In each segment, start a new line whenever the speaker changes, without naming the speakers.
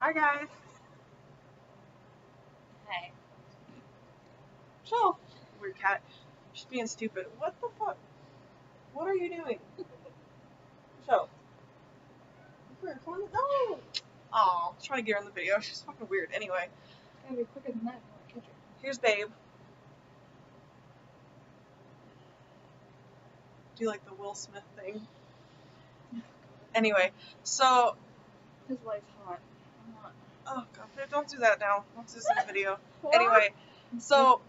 Hi guys.
Hi.
So, weird cat. She's being stupid. What the fuck? What are you doing? So. Come on. No! Aw, trying to get her in the video. She's fucking weird. Anyway.
Gotta be quicker than that. Catch her.
Here's Babe. Do you like the Will Smith thing? Anyway, so.
His wife's hot. I'm not.
Oh god, Babe, don't do that now. Don't do this in the video. Anyway, so.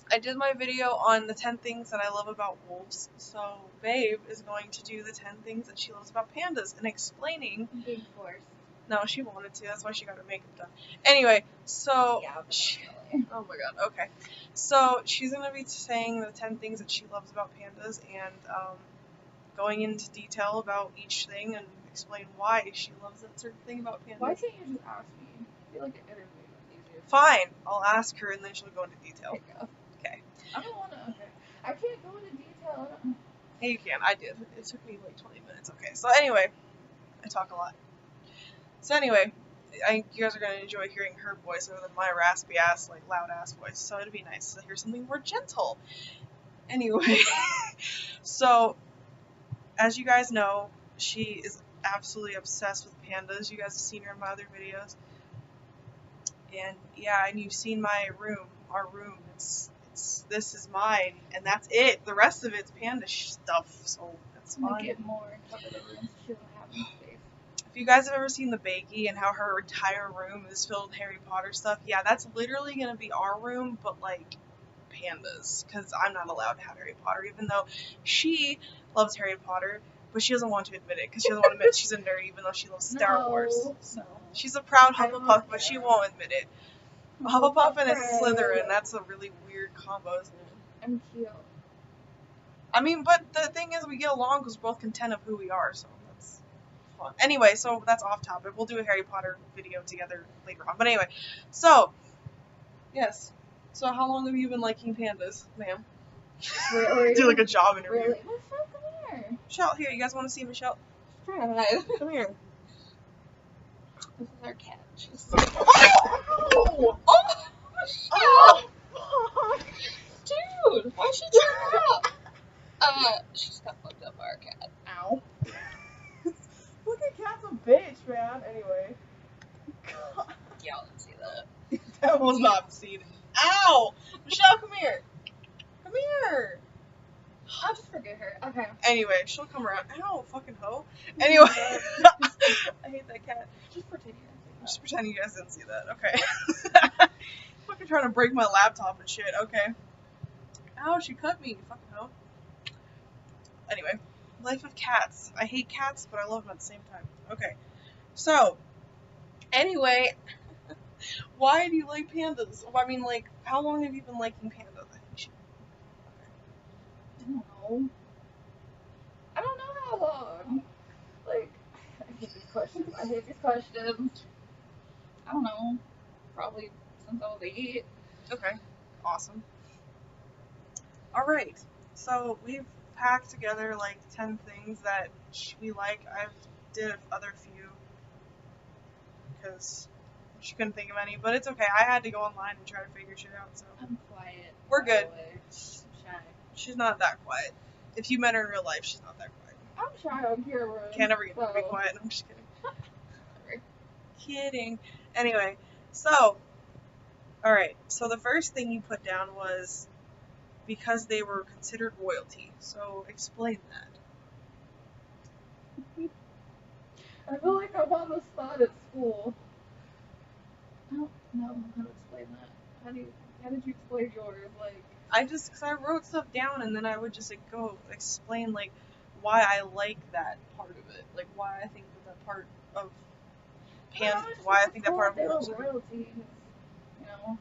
I did my video on the 10 things that I love about wolves, so Babe is going to do the 10 things that she loves about pandas and explaining.
Being forced.
No, she wanted to, that's why she got her makeup done. Anyway, so.
Yeah,
Oh my god, okay. So she's going to be saying the 10 things that she loves about pandas and going into detail about each thing and explain why she loves that certain thing about pandas.
Why can't you just ask me? I feel like an interview is easier.
Fine, I'll ask her and then she'll go into detail.
There you go.
Okay.
I don't want to. Okay. I can't go into detail.
Yeah, you can. I did. It took me like 20 minutes. Okay, so anyway, I talk a lot. So anyway, you guys are going to enjoy hearing her voice other than my raspy ass, like loud ass voice. So it'd be nice to hear something more gentle. Anyway, so as you guys know, she is absolutely obsessed with pandas. You guys have seen her in my other videos. And yeah, and you've seen my room, our room. This is mine, and that's it. The rest of it's panda stuff, so that's
I'm gonna
fine.
get more and cover the room so she doesn't have any space.
If you guys have ever seen the Bakey and how her entire room is filled with Harry Potter stuff, yeah, that's literally gonna be our room, but like pandas, because I'm not allowed to have Harry Potter, even though she loves Harry Potter, but she doesn't want to admit it, because she doesn't want to admit she's a nerd, even though she loves Star Wars. So she's a proud Hufflepuff, but she won't admit it. Hufflepuff and a Slytherin, that's a really weird combo, isn't it?
I'm cute.
I mean, but the thing is, we get along because we're both content of who we are, so that's fun. Anyway, so that's off topic. We'll do a Harry Potter video together later on. But anyway, so, yes. So how long have you been liking pandas, ma'am?
Really?
Do like a job interview.
Really? Michelle, come here.
Michelle, here, you guys want to see Michelle?
Try.
Come here.
This is our cat. She's
Oh! Oh! Oh!
Dude, why'd she tear up? She's got fucked up by our cat.
Ow. Look at cat's a bitch, man. Anyway. God.
Y'all didn't see that.
That was not seen. Ow! Michelle, come here. Come here.
I'll just forget her. Okay.
Anyway, she'll come around. Ow, fucking hoe. Anyway. I hate that cat.
Just pretend you didn't see that.
Just pretend you guys didn't see that. Okay. Fucking trying to break my laptop and shit. Okay. Ow, she cut me. Fucking hoe. Anyway. Life of cats. I hate cats, but I love them at the same time. Okay. So, anyway, why do you like pandas? I mean, like, how long have you been liking pandas?
I don't know how long. Like, I hate these questions. I don't know. Probably since I was 8.
Okay. Awesome. Alright. So, we've packed together, like, 10 things that we like. I did other few. Because she couldn't think of any. But it's okay. I had to go online and try to figure shit out, so.
I'm quiet.
We're good.
I'm shy.
She's not that quiet. If you met her in real life, she's not that quiet.
I'm shy on camera.
Can't ever get her to be quiet. I'm just kidding. Kidding. Anyway, so, alright. So the first thing you put down was because they were considered royalty. So explain that.
I feel like I'm on the spot at school. I don't know how to explain that. How did you explain yours? Like,
Cause I wrote stuff down and then I would just like go explain like why I like that part of it. Like why I think that part of why I think that part of
they were
wolves.
royalty. You know,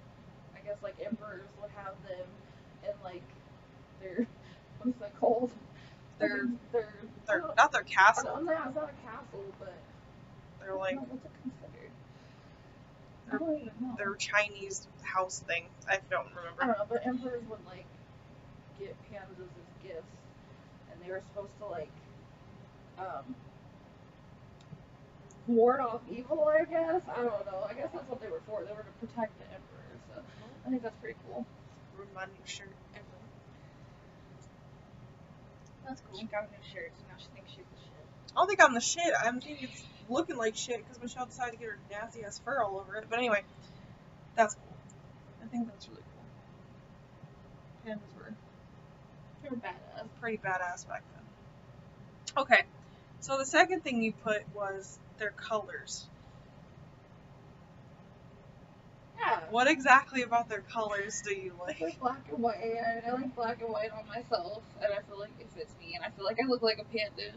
I guess like emperors would have them in like their what's that called?
They're
not
not their castle.
No, it's not a castle, but
They're like
what's it considered? I don't even know.
their Chinese house thing. I don't remember.
I don't know, but emperors would like get pandas as gifts, and they were supposed to like ward off evil, I guess. I don't know. I guess that's what they were for. They were to protect the emperor. So I think that's pretty cool.
Ruined my new shirt.
That's cool. She got a new shirt, so now she thinks she's the shit.
I don't think I'm the shit. I think it's looking like shit because Michelle decided to get her nasty ass fur all over it. But anyway, that's cool. I think that's really cool. Pandas
They were badass.
pretty badass back then. Okay, so the second thing you put was their colors.
Yeah.
What exactly about their colors do you
I
like?
like black and white. I like black and white on myself, and I feel like it fits me, and I feel like I look like a panda.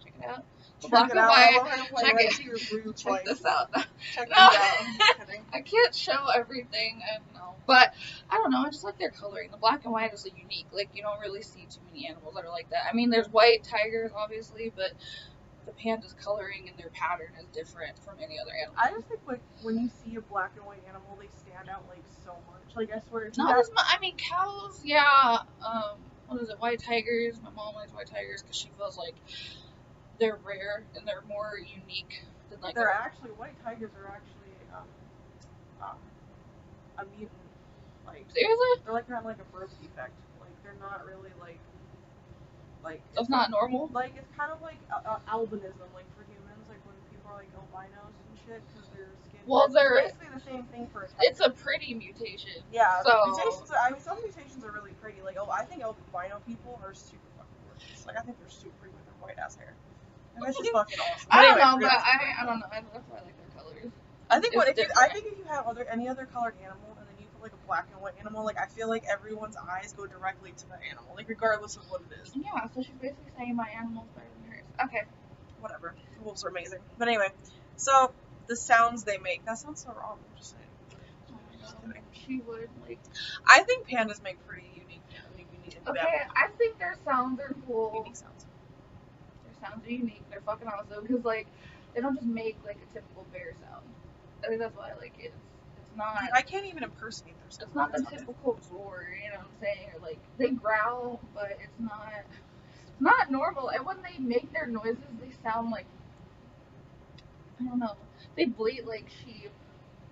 Check it out. Black and white. Check it. Check this out.
Check
No.
this out. I'm just kidding.
I can't show everything, I don't know. But, I don't know, I just like their coloring. The black and white is so unique. Like, you don't really see too many animals that are like that. I mean, there's white tigers, obviously, but the panda's coloring and their pattern is different from any other animal.
I just think like when you see a black and white animal, they stand out like so much. Like I swear.
Not as much. I mean, cows, yeah. What is it? White tigers. My mom likes white tigers because she feels like they're rare and they're more unique than like.
They're actually white tigers are actually a mutant. Like
Seriously?
they're like kind of like a birth defect. Like they're not really like.
So it's not normal.
Like it's kind of like albinism, like for humans, like when people are like albinos and shit because their skin.
Well, they're
basically the same thing for a tiger.
It's a pretty mutation.
Yeah,
So
mutations. I mean, some mutations are really pretty. Like, I think albino people are super fucking gorgeous. Like, I think they're super pretty with their white ass hair. And that's just fucking awesome.
I don't
Anyway,
know, but I don't know. That's why I like their colors.
I think
It's
if you have any other colored animal and then you put like a black and white animal, like I feel like everyone's eyes go directly to that animal, like regardless of what it is.
Yeah, so she's basically saying my animal's better than hers. Okay.
Whatever. Wolves are amazing. But anyway, so the sounds they make. That sounds so wrong. I'm just saying. Just kidding.
She would like.
I think pandas make pretty unique.
Okay, I think their sounds are cool.
Unique sounds.
Their sounds are unique. They're fucking awesome because like they don't just make like a typical bear sound. I think that's why I like it. It's not.
I can't even impersonate their sound.
It's not the typical roar, you know what I'm saying? Or like they growl, but it's not normal. And when they make their noises, they sound like I don't know. They bleat like sheep.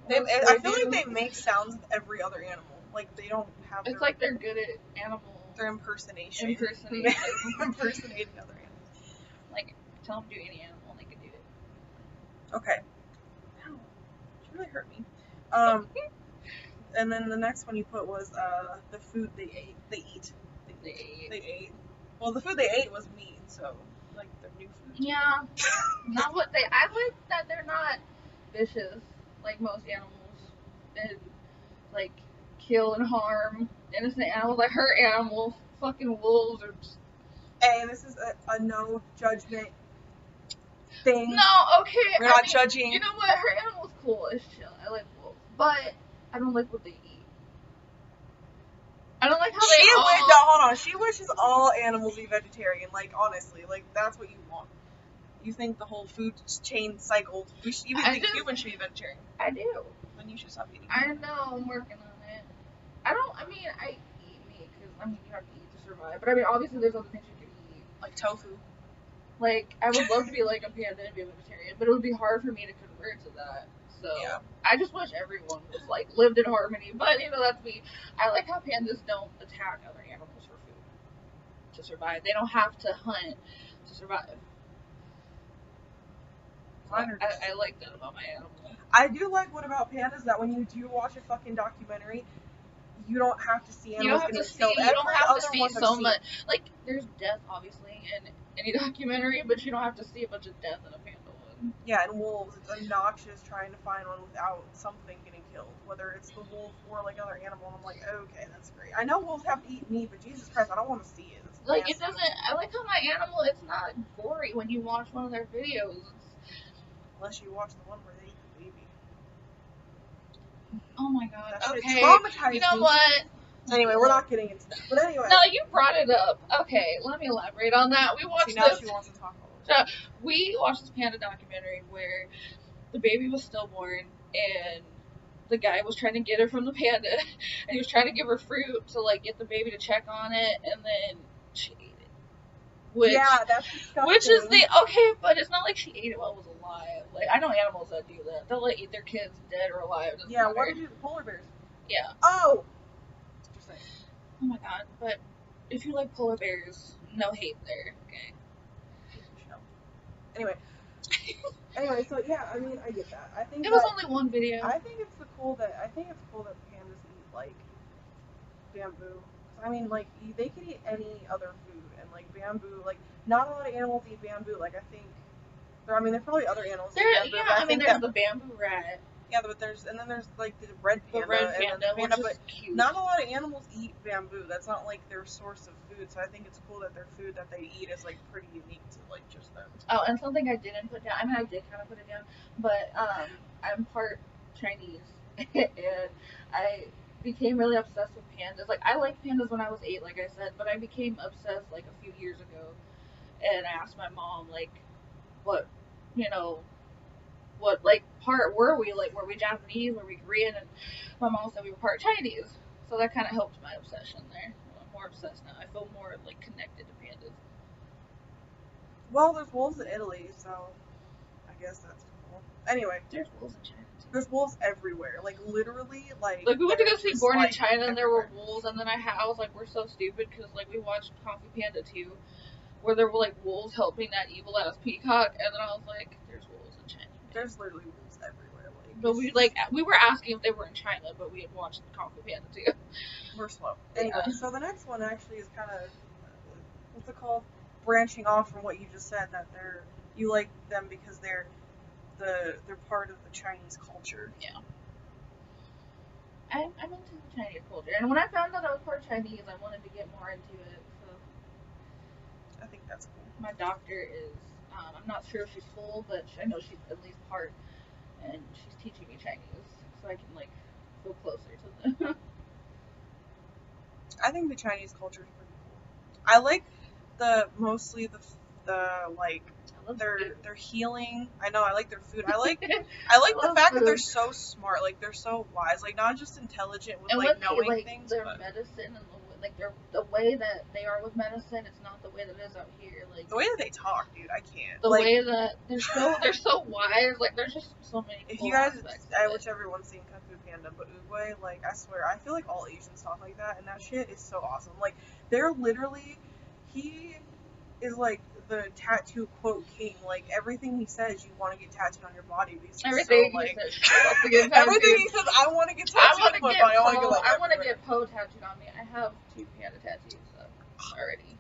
I feel like they make sounds of every other animal. Like they don't have.
It's like they're good at animal.
Their impersonation.
Impersonating
other animals.
Like tell them to do any animal, and they can do it.
Okay. Ow. She really hurt me. And then the next one you put was the food they ate. They ate. Well, the food they ate was meat, so like their new food.
Yeah. Not what they. I like that they're not vicious like most animals, and like kill and harm innocent animals. Like hurt animals. Fucking wolves are.
Hey, this is a no judgment thing.
No, okay.
We're not judging.
You know what? Her animal's cool. It's chill. I like wolves, but I don't like what they eat. I don't like how they all...
No, hold on. She wishes all animals be vegetarian. Like, honestly. Like, that's what you want. You think the whole food chain cycle... You think humans should be vegetarian.
I do.
Then you should stop eating.
I know. I'm working on it. I eat meat because, you have to eat to survive. But, obviously there's other things you can eat.
Like tofu.
Like, I would love to be like a panda and be a vegetarian, but it would be hard for me to convert to that. So, yeah. I just wish everyone was, lived in harmony. But, that's me. I like how pandas don't attack other animals for food to survive. They don't have to hunt to survive. I like that about my animal.
I do like what about pandas that when you do watch a fucking documentary, you don't have to see animals getting killed.
You don't have to see so much. Like, there's death, obviously, in any documentary, but you don't have to see a bunch of death in a panda one.
Yeah, and wolves, it's obnoxious trying to find one without something getting killed, whether it's the wolf or other animal. And I'm like, okay, that's great. I know wolves have to eat meat, but Jesus Christ, I don't want to see it.
Like, it doesn't. I like how my animal. It's not gory when you watch one of their videos.
Unless you watch the one where they eat the baby.
Oh my god.
That
okay.
Traumatized
you know
me.
what?
Anyway, we're not getting into that. But anyway.
No, you brought it up. Okay, let me elaborate on that. We watched
now she wants to talk about it.
So, we watched this panda documentary where the baby was stillborn and the guy was trying to get her from the panda and he was trying to give her fruit to get the baby to check on it, and then she ate it. which
yeah, that's disgusting.
which is okay, but it's not like she ate it while it was alive. Like I know animals that do that. They'll like eat their kids dead or alive.
Yeah, what did you polar bears?
Yeah.
Oh. Just saying.
Oh my god! But if you like polar bears, no hate there. Okay.
Anyway, so yeah, I mean, I get that. I think
it was only one video.
I think it's cool that pandas eat like bamboo. I mean, like they could eat any other food, and like bamboo, like not a lot of animals eat bamboo. Like I think there's probably other animals that eat bamboo.
Yeah, I mean, there's the bamboo rat.
Yeah, but there's like the red panda,
which is
but
cute.
not a lot of animals eat bamboo. That's not like their source of food. So I think it's cool that their food that they eat is like pretty unique to like just them.
Oh, and something I didn't put down. I mean, I did kind of put it down, but I'm part Chinese, and I became really obsessed with pandas. Like I liked pandas when I was 8, like I said, but I became obsessed like a few years ago, and I asked my mom like, what, what like part were we? Like, were we Japanese? Were we Korean? And my mom said we were part Chinese. So that kind of helped my obsession there. I'm more obsessed now. I feel more like connected to pandas.
Well, there's wolves in Italy, so I guess that's cool. Anyway,
there's wolves in China too.
There's wolves everywhere. Like literally, like
we went to go see Born in China,
everywhere.
And there were wolves, and then I was like, we're so stupid because like we watched Coffee Panda 2, where there were like wolves helping that evil ass peacock, and then I was like, there's wolves in China.
There's literally wolves everywhere. Like,
but we were asking if they were in China, but we had watched Coffee Panda 2.
We're slow. Anyway, so the next one actually is kind of what's it called? Branching off from what you just said, that you like them because they're part of the Chinese culture.
Yeah. I'm into the Chinese culture, and when I found out I was part Chinese, I wanted to get more into it. So
I think that's cool.
My doctor is, I'm not sure if she's full, but I know she's at least part, and she's teaching me Chinese, so I can like feel closer to them.
I think the Chinese culture is pretty cool. I like mostly the like their healing. I know I like their food. I like the fact that they're so smart. Like they're so wise. Like not just intelligent with like knowing things,
their
but
medicine and the way that they are with medicine. It's not the way that it is out here. Like
the way that they talk, dude. I can't.
The way that they're so wise. Like there's just so many.
If you guys, which everyone's seen Kung Fu Panda, but Uguay, like I swear, I feel like all Asians talk like that, and that shit is so awesome. Like they're literally, he is like the tattoo quote king. Like everything he says, you want to get tattooed on your body. Because
everything
so,
he says,
everything he says, I want to get tattooed on my body.
I want to get Poe tattooed on me. I have 2 Panda tattoos already,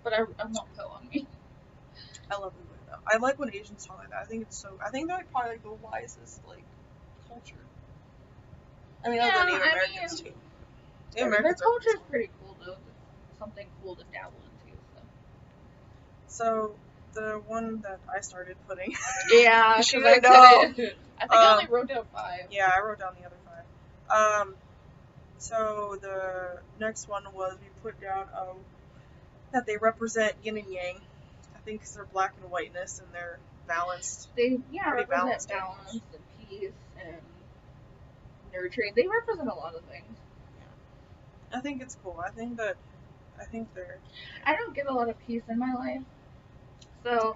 but I want Poe on me.
I love Uguay though. I like when Asians talk like that. I think they're like probably like the wisest like culture. I mean, other than Native Americans too.
Their culture is pretty cool though. It's something cool to dabble into.
So the one that I started putting.
Yeah,
I know.
I think I only wrote down 5.
Yeah, I wrote down the other 5. So the next one was we put down that they represent Yin and Yang. I think because they're black and whiteness and they're balanced.
They represent balance and peace and nurturing. They represent a lot of things.
Yeah. I think it's cool. I think they're.
I don't get a lot of peace in my life. So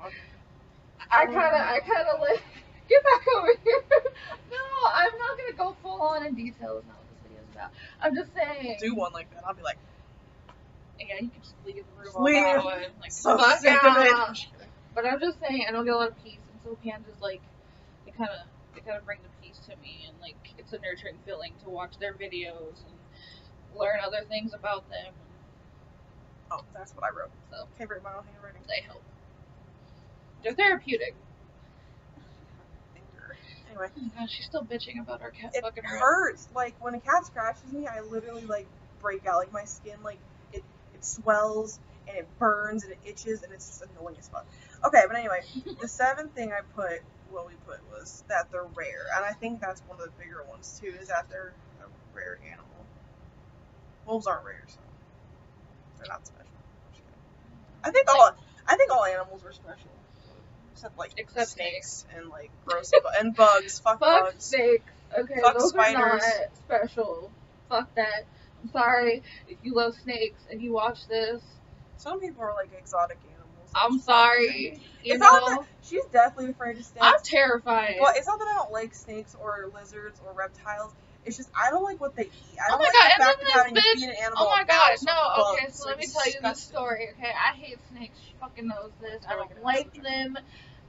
I kind of like get back over here. No, I'm not gonna go full on in detail. That's not what this video is about. I'm just saying.
Do one like that. I'll be like,
yeah, you can just leave the room
leave.
All that way. Like,
so sick of it.
But I'm just saying, I don't get a lot of peace, and so pandas like they kind of bring the peace to me, and like it's a nurturing feeling to watch their videos and learn other things about them.
Oh, that's what I wrote.
So
favorite model handwriting.
They help. They're therapeutic.
Anyway.
Oh gosh, she's still bitching about our cat fucking her.
It hurts. Like when a cat scratches me, I literally like break out. Like my skin, like it swells and it burns and it itches and it's just annoying as fuck. Okay, but anyway, the 7th thing we put was that they're rare, and I think that's one of the bigger ones too. Is that they're a rare animal. Wolves aren't rare, so they're not special. I think all animals are special. Except snakes and like gross and bugs. Fuck bugs.
Snakes. Okay,
fuck
those
spiders.
Are not special. Fuck that. I'm sorry if you love snakes and you watch this.
Some people are like exotic animals.
I'm sorry.
It's not that she's definitely afraid of snakes.
I'm terrified.
But it's not that I don't like snakes or lizards or reptiles. It's just I don't like what they eat. I don't like
God,
the fact of having to
bitch,
feed an animal.
Oh my god, no,
bugs.
okay, so let me tell you this story, okay? I hate snakes. She fucking knows this. I don't like them.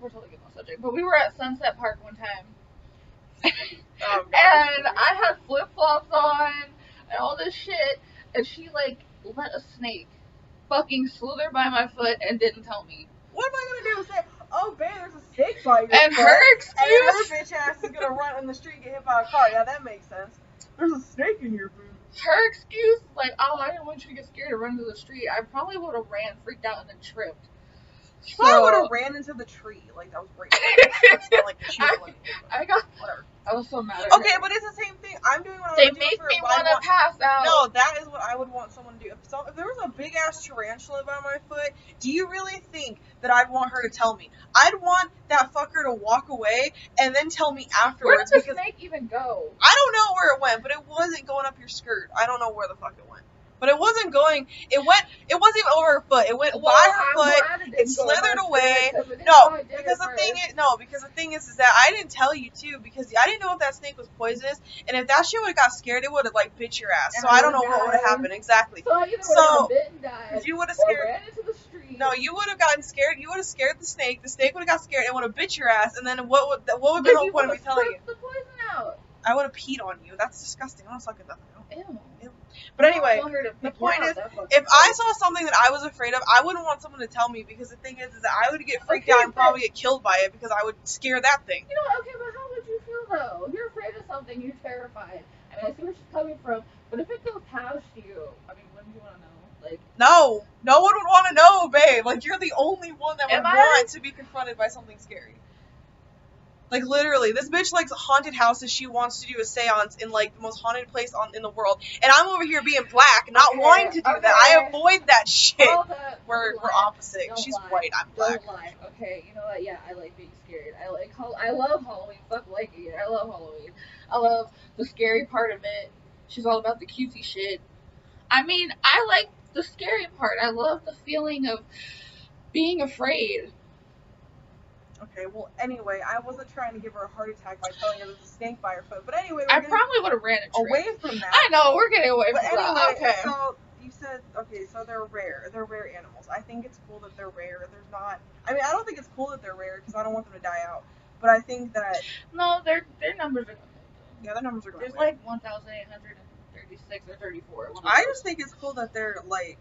We're totally getting off subject. But we were at Sunset Park one time. And I had flip flops on and all this shit. And she, like, let a snake fucking slither by my foot and didn't tell me.
What am I gonna do? Say, oh, babe, there's a snake by your
and
foot.
Her excuse.
And her bitch ass is gonna run in the street and get hit by a car. Yeah, that makes sense. There's a snake in your boot.
Her excuse, like, oh, I didn't want you to get scared and run into the street. I probably would have ran, freaked out, and then tripped.
She probably would have ran into the tree. Like, that was great. That's not like the tree.
I got.
Whatever.
I was so mad at
Okay,
her.
but it's the same thing. I'm doing what I
They
would do
make
for
me want to pass out.
No, that is what I would want someone to do. If there was a big ass tarantula by my foot, do you really think that I'd want her to tell me? I'd want that fucker to walk away and then tell me afterwards.
Where did the snake even go?
I don't know where it went, but it wasn't going up your skirt. I don't know where the fuck it went. But it wasn't going, it wasn't even over her foot. It went by her foot, it slithered away. No, because the thing is that I didn't tell you too, because I didn't know if that snake was poisonous, and if that shit would have got scared, it would have like bit your ass. So I don't know what would have happened exactly.
So you would have bitten, died,
you would have scared.
Ran into the street.
No, you would have gotten scared. You would have scared the snake. The snake would have got scared and would have bit your ass. And then what would have been the point of me telling you?
The poison out.
I would have peed on you. That's disgusting. I don't suck at that.
Ew.
But anyway, the point is, if I saw something that I was afraid of, I wouldn't want someone to tell me, because the thing is that I would get freaked out and probably get killed by it, because I would scare that thing.
You know what? Okay, but how would you feel though? If you're afraid of something, you're terrified. I mean, I see where she's coming from, but if it goes past you, I mean, wouldn't you want to know? Like,
no one would want to know, babe. Like, you're the only one that would want to be confronted by something scary. Like, literally, this bitch likes haunted houses. She wants to do a seance in, like, the most haunted place in the world. And I'm over here being black, not wanting to do that. I avoid that shit. We're opposite. She's white, I'm black.
Don't lie. Okay, you know what? Yeah, I like being scared. I love Halloween. Fuck liking it. I love Halloween. I love the scary part of it. She's all about the cutesy shit. I mean, I like the scary part. I love the feeling of being afraid.
Okay, well, anyway, I wasn't trying to give her a heart attack by telling her there's a snake by her foot, but anyway,
I probably would have ran a
away from that.
I know, we're getting away from
anyway,
that. Okay.
So, you said, okay, so they're rare. They're rare animals. I think it's cool that they're rare. There's not, I mean, I don't think it's cool that they're rare, because I don't want them to die out, but I think that...
No, their numbers are going to...
Yeah, their numbers are going to...
There's like 1,836 or 34.
I just think it's cool that they're, like...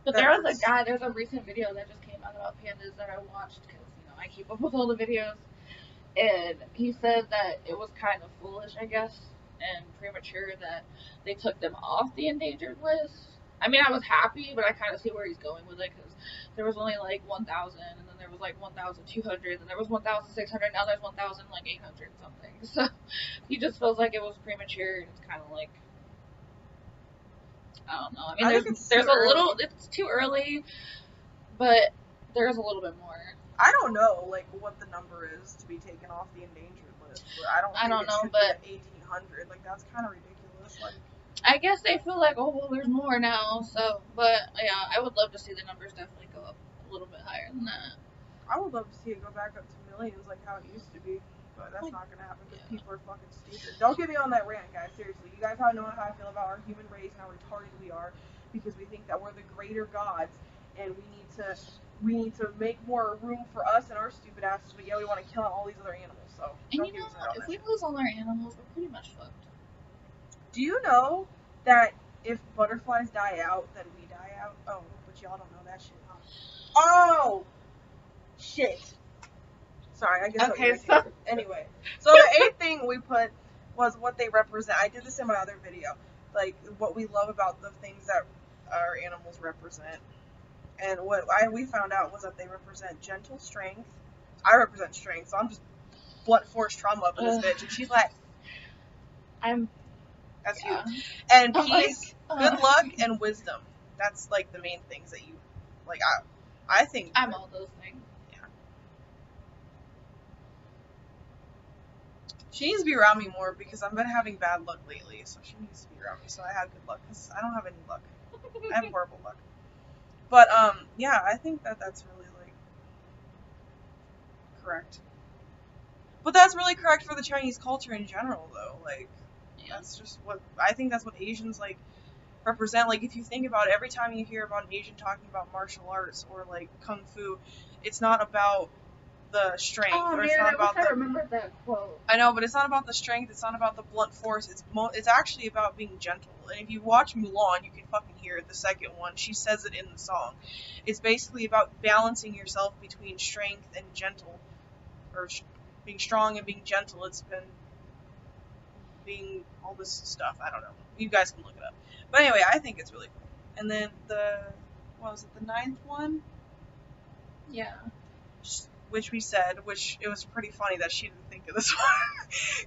But there's a recent video that just came out about pandas that I watched, because I keep up with all the videos, and he said that it was kind of foolish, I guess, and premature that they took them off the endangered list. I mean, I was happy, but I kind of see where he's going with it, because there was only like 1,000, and then there was like 1,200, and there was 1,600, now there's 1,800 something. So he just feels like it was premature, and it's kind of like, I don't know. I mean, there's a little, it's too early, but there's a little bit more.
I don't know, like, what the number is to be taken off the endangered list, but I don't think it should be at 1,800. Like, that's kind of ridiculous. Like,
I guess they feel like, oh, well, there's more now, so, but, yeah, I would love to see the numbers definitely go up a little bit higher than that.
I would love to see it go back up to millions like how it used to be, but that's not going to happen because people are fucking stupid. Don't get me on that rant, guys, seriously. You guys know how I feel about our human race and how retarded we are, because we think that we're the greater gods, and we need to make more room for us and our stupid asses, but yeah, we want to kill out all these other animals, so.
And you know what, if we lose all our animals, we're pretty much fucked.
Do you know that if butterflies die out, then we die out? Oh, but y'all don't know that shit, huh? Oh! Shit. Sorry, I guess
okay,
so anyway. So the 8th thing we put was what they represent. I did this in my other video. Like, what we love about the things that our animals represent. And what we found out was that they represent gentle strength. I represent strength, so I'm just blunt force trauma up in this bitch. And she's like, that's you. And peace, good luck, and wisdom. That's like the main things that you, like, I think.
I'm all those things.
Yeah. She needs to be around me more because I've been having bad luck lately, so she needs to be around me so I have good luck, because I don't have any luck. I have horrible luck. But yeah, I think that that's really like correct. But that's really correct for the Chinese culture in general, though. Like, that's just what I think. That's what Asians like represent. Like, if you think about it, every time you hear about an Asian talking about martial arts or like kung fu, it's not about the strength.
Oh
or
man,
it's not
I
about
wish I remembered that quote.
I know, but it's not about the strength. It's not about the blunt force. It's actually about being gentle. And if you watch Mulan, you can fucking hear it. The second one, she says it in the song. It's basically about balancing yourself between strength and gentle, or being strong and being gentle. It's been being all this stuff. I don't know. You guys can look it up. But anyway, I think it's really cool. And then what was it, the 9th one?
Yeah.
Which we said, which it was pretty funny that she didn't think of this one.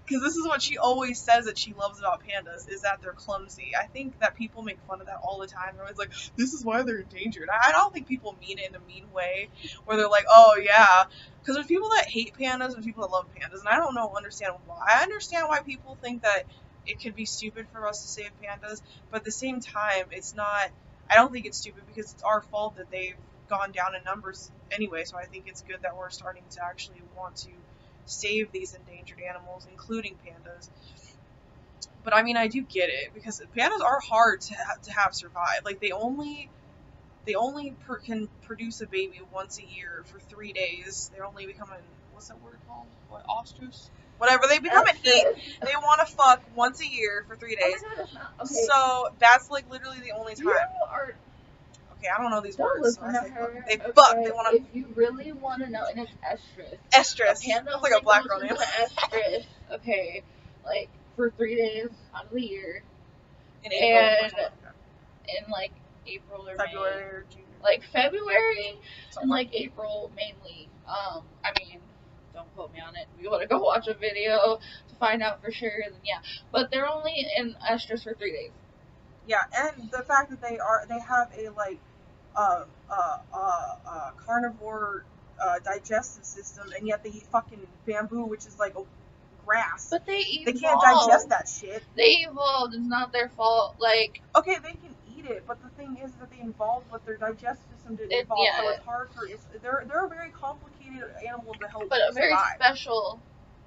Because this is what she always says that she loves about pandas, is that they're clumsy. I think that people make fun of that all the time. They're always like, this is why they're endangered. I don't think people mean it in a mean way, where they're like, oh yeah. Because there's people that hate pandas and people that love pandas, and I don't understand why. I understand why people think that it could be stupid for us to save pandas, but at the same time, it's not, I don't think it's stupid because it's our fault that they've gone down in numbers anyway, so I think it's good that we're starting to actually want to save these endangered animals, including pandas. But I mean, I do get it, because pandas are hard to have survive. Like, they only can produce a baby once a year for 3 days. They're only becoming, what's that word called? What, ostrich? Whatever, they become an heat. They want to fuck once a year for 3 days.
Oh my God, okay.
So that's like literally the only time. Okay, I don't know these words. So they fuck. They want to.
If you really want to know, and it's estrus.
Estrus.
Panda
That's like a black girl name.
Estrus. Okay, like for 3 days out of the year.
In April.
In like April or
February
May.
or June.
Like February and like April mainly. I mean, don't quote me on it. If you want to go watch a video to find out for sure, then yeah. But they're only in estrus for 3 days.
Yeah, and the fact that they have a like carnivore digestive system, and yet they eat fucking bamboo, which is like a grass.
But they evolved.
They can't digest that shit.
They evolved. It's not their fault. Like,
okay, they can eat it, but the thing is that they evolved, but their digestive system didn't evolve, so it's hard for. They're a very complicated animal to help.
But a very special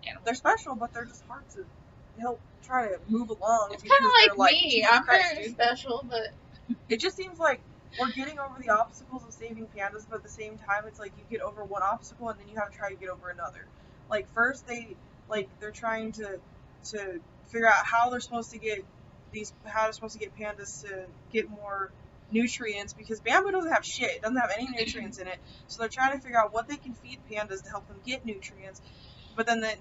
animal.
They're special, but they're just hard to help try to move along.
It's kind of like me. I'm very special, but
it just seems like we're getting over the obstacles of saving pandas, but at the same time, it's like you get over one obstacle and then you have to try to get over another. Like, first they're trying to figure out how they're supposed to get pandas to get more nutrients, because bamboo doesn't have shit. It doesn't have any nutrients in it. So they're trying to figure out what they can feed pandas to help them get nutrients. But then they're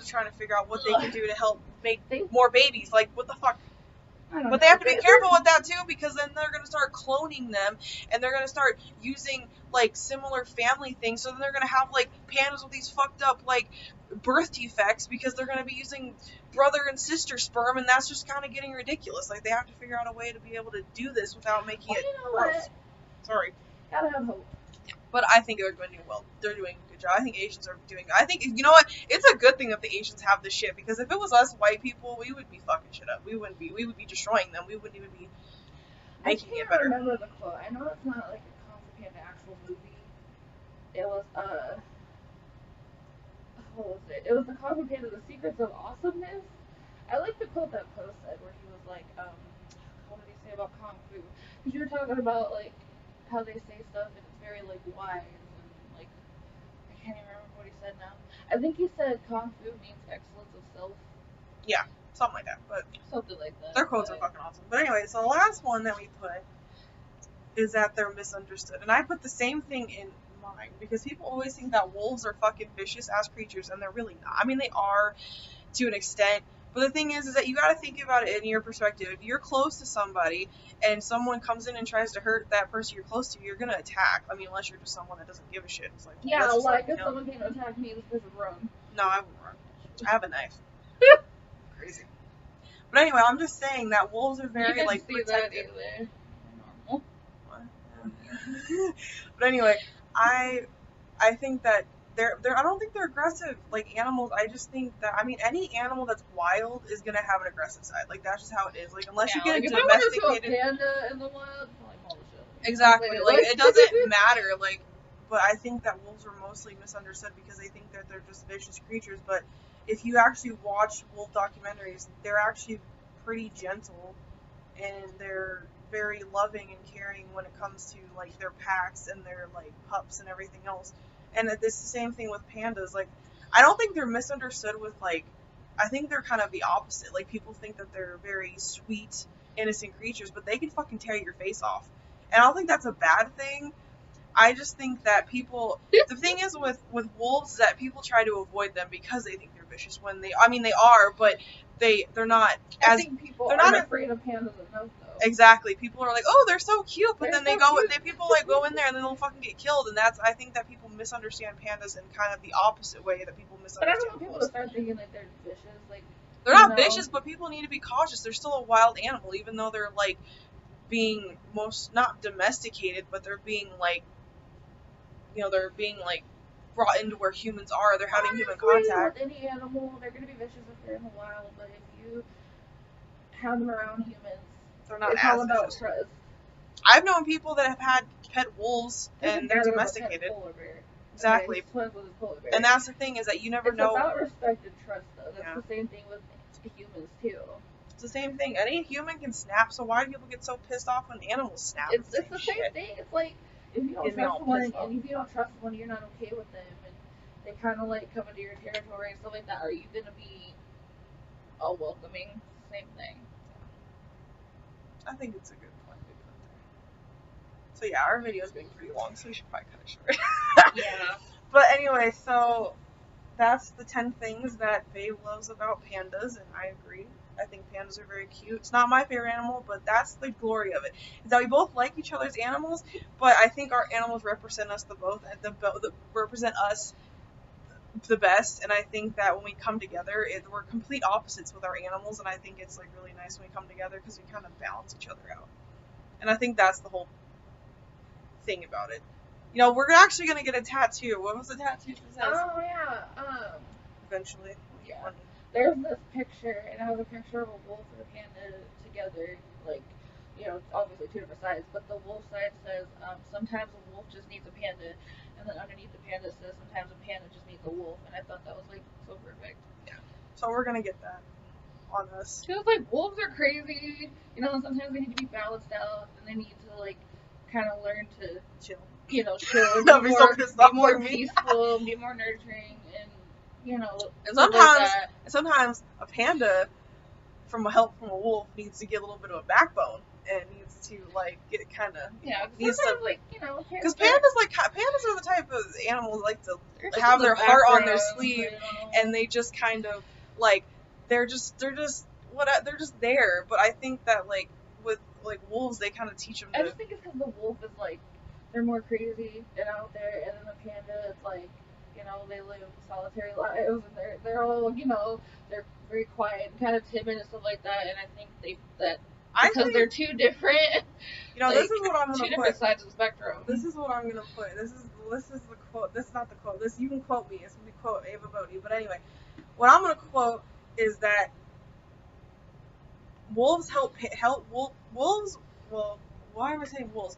trying to figure out what they can do to help make more babies. Like, what the fuck? But they have to be careful with that too, because then they're going to start cloning them, and they're going to start using like similar family things. So then they're going to have like pandas with these fucked up like birth defects, because they're going to be using brother and sister sperm, and that's just kind of getting ridiculous. Like, they have to figure out a way to be able to do this without making it gross.
What?
Sorry.
Gotta have hope.
But I think they're doing well. They're doing a good job. I think Asians are doing. I think, you know what? It's a good thing that the Asians have this shit, because if it was us white people, we would be fucking shit up. We would be destroying them. We wouldn't even be making it better.
I can't remember the quote. I know it's not like a Kung Fu Panda actual movie. It was what was it? It was the Kung Fu Panda: The Secrets of Awesomeness. I like the quote that Poe said, where he was like, what did he say about Kung Fu? Because you were talking about like how they say stuff and it's very like wise, and like I can't even remember what he said now. I think he said Kung Fu means excellence of self.
Yeah, something like that. But
something like that.
Their quotes are fucking awesome. But anyway, so the last one that we put is that they're misunderstood, and I put the same thing in mine, because people always think that wolves are fucking vicious ass creatures, and they're really not. I mean, they are to an extent. But the thing is that you got to think about it in your perspective. If you're close to somebody and someone comes in and tries to hurt that person you're close to, you're going to attack. I mean, unless you're just someone that doesn't give a shit. It's like,
yeah, like if someone came to attack me, this person would run. No,
I wouldn't run. I have a knife. Crazy. But anyway, I'm just saying that wolves are very, like, protective. But anyway, I think that I don't think they're aggressive like animals. I just think that, I mean, any animal that's wild is gonna have an aggressive side. Like, that's just how it is. Like, unless you get a domesticated
panda in the wild, like,
Exactly. Like, it doesn't matter. Like, but I think that wolves are mostly misunderstood because they think that they're just vicious creatures. But if you actually watch wolf documentaries, they're actually pretty gentle, and they're very loving and caring when it comes to like their packs and their like pups and everything else. And it's the same thing with pandas. Like, I don't think they're misunderstood with like, I think they're kind of the opposite. Like, people think that they're very sweet, innocent creatures, but they can fucking tear your face off. And I don't think that's a bad thing. I just think that people, the thing is with wolves is that people try to avoid them because they think they're vicious when they, I mean, they are, but they're not as,
I think people are not afraid of pandas enough, though.
Exactly. People are like, oh, they're so cute, but
They're
then they
so
go,
cute.
people like go in there and then they'll fucking get killed, and that's, I think that people misunderstand pandas in kind of the opposite way that people
But I
misunderstand
don't want people to start thinking like they're vicious. Like,
they're not vicious, but people need to be cautious. They're still a wild animal, even though they're like being not domesticated, but they're being like, they're being like brought into where humans are. They're having human contact.
With any animal, they're gonna be vicious if they're in the wild, but if you have them around humans,
they're not.
It's all about trust.
I've known people that have had pet wolves and they're domesticated. Exactly. And that's the thing, is that you never know.
It's about respect and trust, though. That's the same thing with humans too.
It's the same thing. Any human can snap, so why do people get so pissed off when animals snap?
It's the same thing. It's like, if you don't trust someone, and if you don't trust someone, you're not okay with them, and they kind of like come into your territory and stuff like that. Are you gonna be all welcoming? Same thing.
I think it's a good point to put there. So yeah, our video is getting pretty long, so we should probably cut it short.
Yeah.
But anyway, so that's the 10 things that Babe loves about pandas, and I agree. I think pandas are very cute. It's not my favorite animal, but that's the glory of it. Is that we both like each other's animals, but I think our animals represent us represent us the best. And I think that when we come together, we're complete opposites with our animals, and I think it's like really nice when we come together because we kind of balance each other out. And I think that's the whole thing about it. We're actually gonna get a tattoo. What was the tattoo that says?
Oh yeah.
Eventually.
Yeah. There's this picture, and it has a picture of a wolf and a panda together, like, obviously two different sides, but the wolf side says, sometimes a wolf just needs a panda, and then underneath the panda says, sometimes a panda just needs a wolf, and I thought that was, like, so perfect.
Yeah. So we're gonna get that on us.
Because, like, wolves are crazy, sometimes they need to be balanced out, and they need to, like, kind of learn to
chill,
chill,
be
more peaceful, be more nurturing, and
and sometimes a panda, from help from a wolf, needs to get a little bit of a backbone and needs to like get kind of
because
pandas are the type of animals like to have their heart on their sleeve, and they just kind of like they're just there. But I think that like with like wolves, they kind of teach them.
I just think it's because the wolf is like they're more crazy and out there, and then the panda is like. They live solitary lives, and they're all, they're very quiet and kind of timid and stuff like that. And I think because they're two different,
this is what I'm gonna put.
Two different sides of the spectrum.
This is what I'm gonna put. This is the quote. This is not the quote. You can quote me. It's gonna be quote Ava Bodie. But anyway, what I'm gonna quote is that wolves help wolves. Well, why am I saying wolves?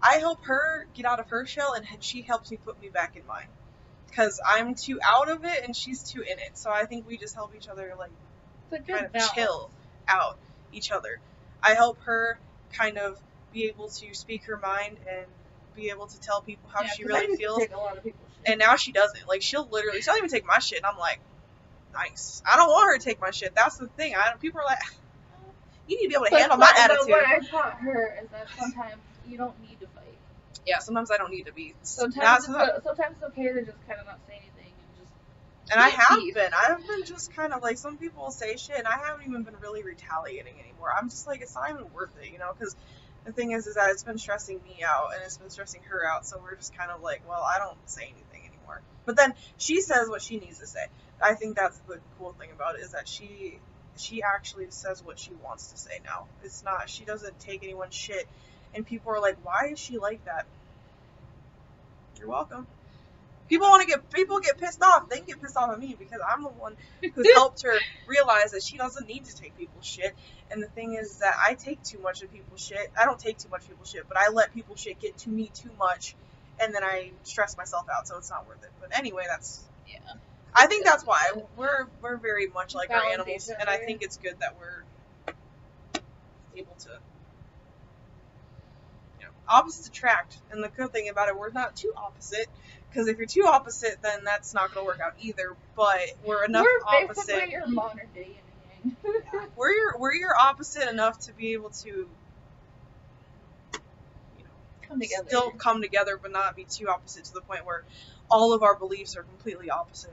I help her get out of her shell, and she helps me put me back in mine. Because I'm too out of it, and she's too in it. So I think we just help each other, like, kind of chill out each other. I help her kind of be able to speak her mind and be able to tell people how she really feels.
Take a lot of people's shit.
And now she doesn't. Like, she'll even take my shit, and I'm like, nice. I don't want her to take my shit. That's the thing. People are like, you need to be able to handle my attitude.
But what I taught her is that sometimes you don't need to fight.
Yeah, sometimes I don't need to be.
Sometimes it's okay to just kind of not say anything and just.
And I have been. I've been just kind of like, some people say shit, and I haven't even been really retaliating anymore. I'm just like, it's not even worth it, because the thing is that it's been stressing me out, and it's been stressing her out, so we're just kind of like, well, I don't say anything anymore. But then she says what she needs to say. I think that's the cool thing about it, is that she actually says what she wants to say now. It's not, she doesn't take anyone's shit. And people are like, why is she like that? You're welcome. People get pissed off. They can get pissed off at me because I'm the one who's helped her realize that she doesn't need to take people's shit. And the thing is that I take too much of people's shit. I don't take too much of people's shit, but I let people's shit get to me too much, and then I stress myself out, so it's not worth it. But anyway, I think that's why we're very much like our animals, and I think it's good that we're able to, opposites attract. And the good thing about it, we're not too opposite, because if you're too opposite, then that's not going to work out either. But we're enough opposite.
We're basically your modern day yin and yang.
Yeah. We're your opposite enough to be able to, still come together, but not be too opposite to the point where all of our beliefs are completely opposite.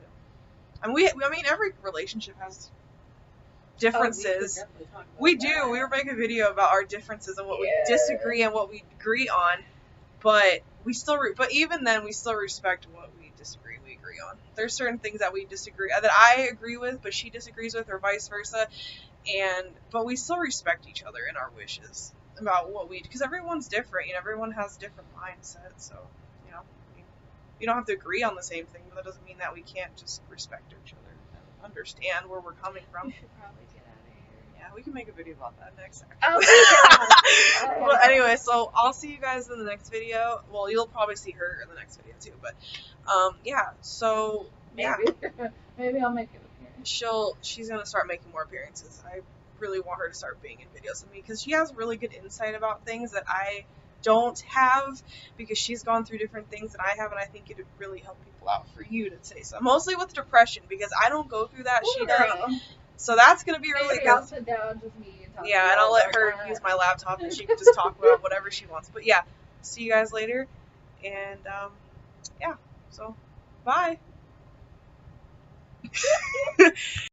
And I mean, every relationship has differences. We do. We were making a video about our differences and what we disagree and what we agree on, but we still. But even then, we still respect what we disagree. We agree on. There's certain things that we disagree that I agree with, but she disagrees with, or vice versa. But we still respect each other in our wishes about what because everyone's different. Everyone has different mindsets. So you don't have to agree on the same thing, but that doesn't mean that we can't just respect each other and understand where we're coming from.
We should probably get out of here.
Yeah, we can make a video about that next.
Oh,
Well, anyway, so I'll see you guys in the next video. Well, you'll probably see her in the next video too. But yeah. So
maybe I'll make an appearance.
She's gonna start making more appearances. I really want her to start being in videos with me because she has really good insight about things that I don't have, because she's gone through different things that I have, and I think it would really help people out for you to say so. Mostly with depression, because I don't go through that. She does. So that's gonna be really good.
I'll sit down, just me and talk.
Yeah, and I'll let her use my laptop, and she can just talk about whatever she wants. But yeah, see you guys later, and yeah. So bye.